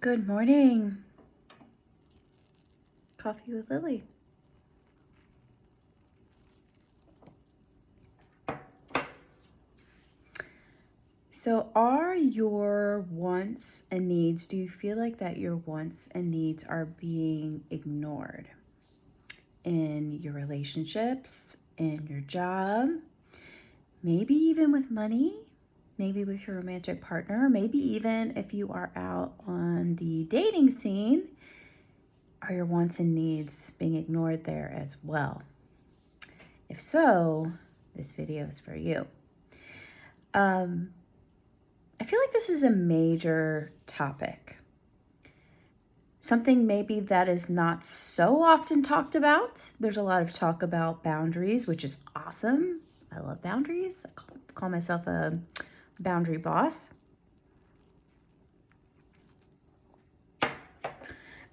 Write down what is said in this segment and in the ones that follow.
Good morning. Coffee with Lilli. So are your wants and needs, do you feel like that your wants and needs are being ignored in your relationships, in your job, maybe even with money, maybe with your romantic partner, maybe even if you are out on the dating scene, are your wants and needs being ignored there as well? If so, this video is for you. I feel like this is a major topic. Something maybe that is not so often talked about. There's a lot of talk about boundaries, which is awesome. I love boundaries. I call myself a boundary boss.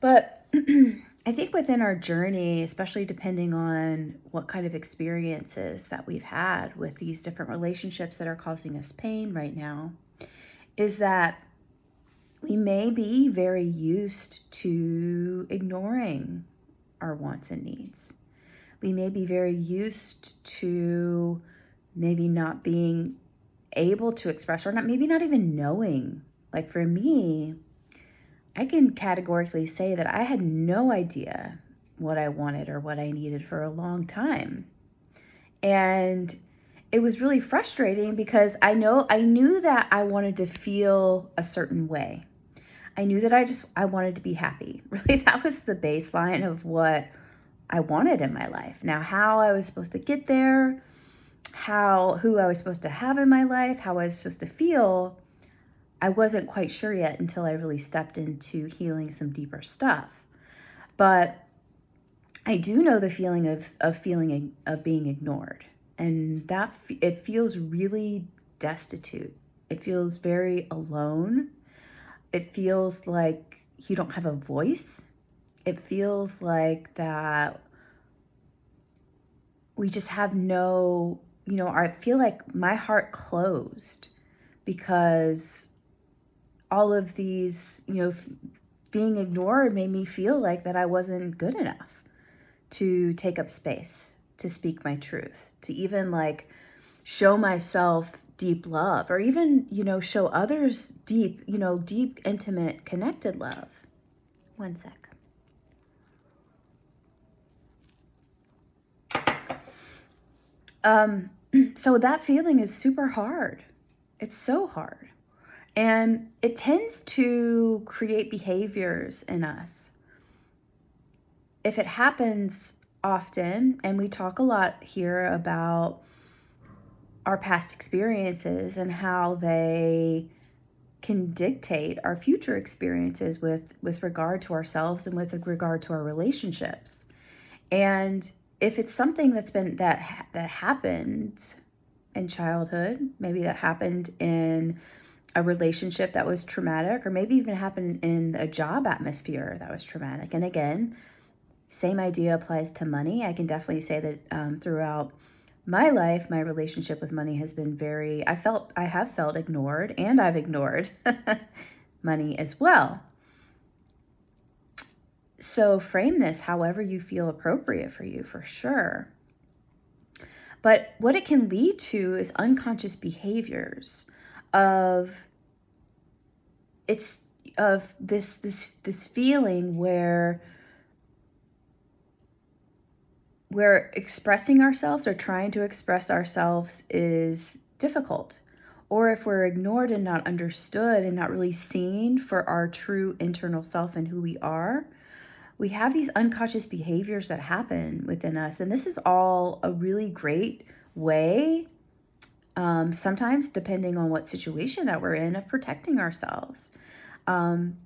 But I think within our journey, especially depending on what kind of experiences that we've had with these different relationships that are causing us pain right now, is that we may be very used to ignoring our wants and needs. We may be very used to maybe not being able to express, or maybe not even knowing. Like for me, I can categorically say that I had no idea what I wanted or what I needed for a long time. And it was really frustrating because I knew that I wanted to feel a certain way. I knew that I wanted to be happy. Really, that was the baseline of what I wanted in my life. Now, how I was supposed to get there, who I was supposed to have in my life, how I was supposed to feel, I wasn't quite sure yet until I really stepped into healing some deeper stuff. But I do know the feeling of being ignored. And that it feels really destitute. It feels very alone. It feels like you don't have a voice. It feels like that we just have no, I feel like my heart closed because all of these, being ignored made me feel like that I wasn't good enough to take up space, to speak my truth, to even like show myself deep love, or even, show others deep, deep, intimate, connected love. One sec. So that feeling is super hard. It's so hard. And it tends to create behaviors in us. If it happens often, and we talk a lot here about our past experiences and how they can dictate our future experiences with regard to ourselves and with regard to our relationships. And if it's something that happened in childhood, maybe that happened in a relationship that was traumatic, or maybe even happened in a job atmosphere that was traumatic. And again, same idea applies to money. I can definitely say that throughout my life, my relationship with money has been I have felt ignored, and I've ignored money as well. So frame this however you feel appropriate for you, for sure. But what it can lead to is unconscious behaviors of this feeling where expressing ourselves or trying to express ourselves is difficult. Or if we're ignored and not understood and not really seen for our true internal self and who we are, we have these unconscious behaviors that happen within us. And this is all a really great way, sometimes depending on what situation that we're in, of protecting ourselves.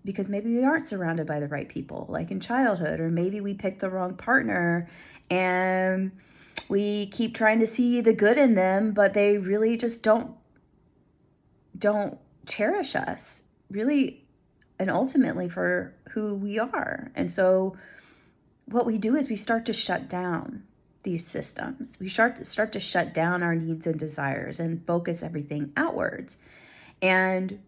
Because maybe we aren't surrounded by the right people, like in childhood, or maybe we picked the wrong partner and we keep trying to see the good in them, but they really just don't cherish us, really, and ultimately for who we are. And so what we do is we start to shut down these systems. We start to shut down our needs and desires and focus everything outwards. And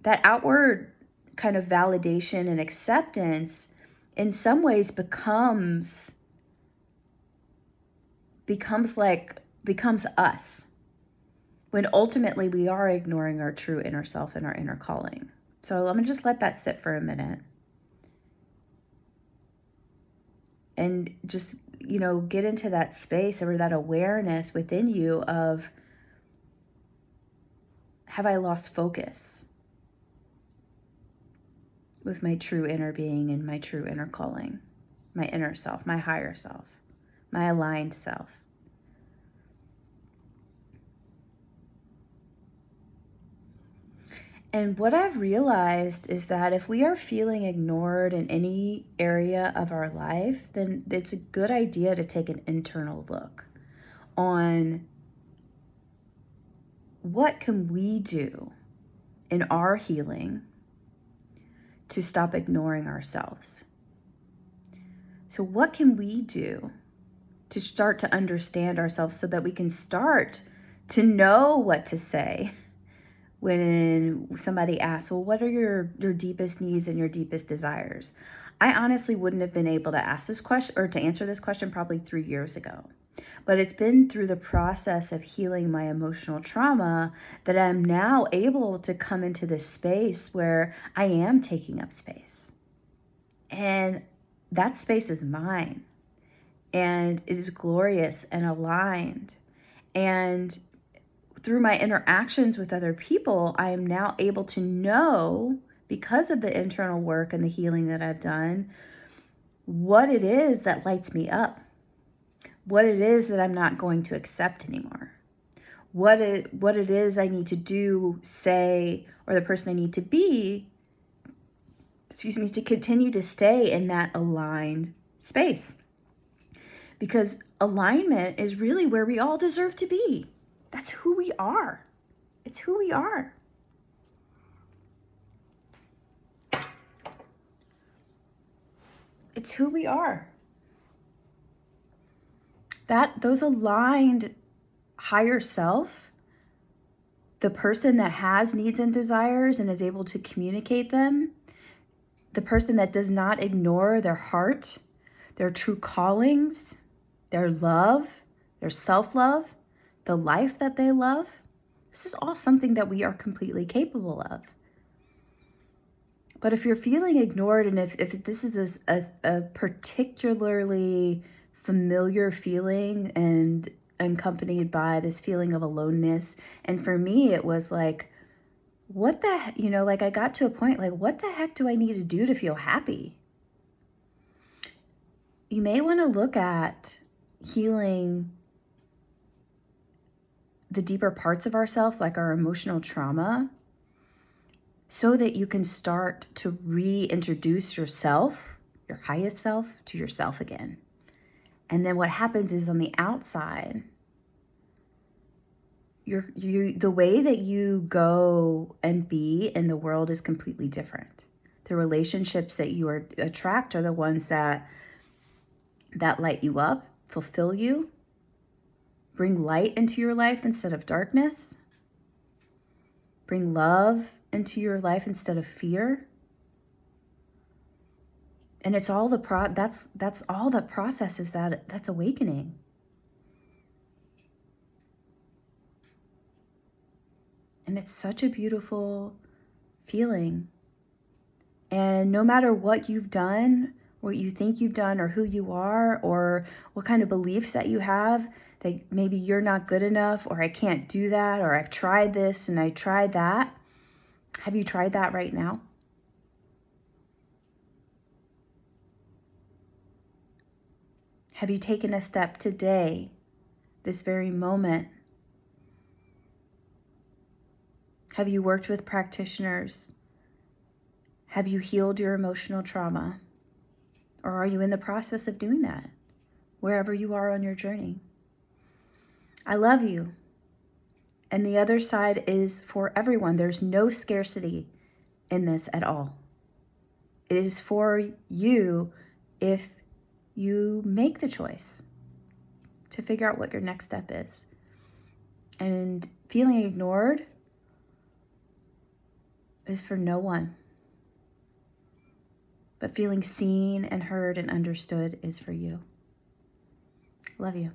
that outward kind of validation and acceptance in some ways becomes us, when ultimately we are ignoring our true inner self and our inner calling. So I'm gonna just let that sit for a minute. And just, get into that space or that awareness within you of, have I lost focus with my true inner being and my true inner calling, my inner self, my higher self, my aligned self? And what I've realized is that if we are feeling ignored in any area of our life, then it's a good idea to take an internal look on what can we do in our healing to stop ignoring ourselves. So what can we do to start to understand ourselves so that we can start to know what to say when somebody asks, well, what are your deepest needs and your deepest desires? I honestly wouldn't have been able to ask this question or to answer this question probably 3 years ago. But it's been through the process of healing my emotional trauma that I'm now able to come into this space where I am taking up space. And that space is mine. And it is glorious and aligned. And through my interactions with other people, I am now able to know, because of the internal work and the healing that I've done, what it is that lights me up, what it is that I'm not going to accept anymore, what it is I need to do, say, or the person I need to be, to continue to stay in that aligned space. Because alignment is really where we all deserve to be. That's who we are. It's who we are. It's who we are. Those aligned higher self, the person that has needs and desires and is able to communicate them, the person that does not ignore their heart, their true callings, their love, their self-love, the life that they love. This is all something that we are completely capable of. But if you're feeling ignored, and if this is a particularly familiar feeling and accompanied by this feeling of aloneness, and for me, it was like, what the, I got to a point like, what the heck do I need to do to feel happy? You may want to look at healing the deeper parts of ourselves, like our emotional trauma, so that you can start to reintroduce yourself, your highest self, to yourself again. And then what happens is, on the outside, the way that you go and be in the world is completely different. The relationships that you attract are the ones that light you up, fulfill you, bring light into your life instead of darkness, bring love into your life instead of fear. And it's all that's all that processes that's awakening. And it's such a beautiful feeling. And no matter what you've done, what you think you've done, or who you are, or what kind of beliefs that you have, that maybe you're not good enough, or I can't do that, or I've tried this and I tried that. Have you tried that right now? Have you taken a step today, this very moment? Have you worked with practitioners? Have you healed your emotional trauma? Or are you in the process of doing that, wherever you are on your journey? I love you. And the other side is for everyone. There's no scarcity in this at all. It is for you if you make the choice to figure out what your next step is. And feeling ignored is for no one. but feeling seen and heard and understood is for you. Love you.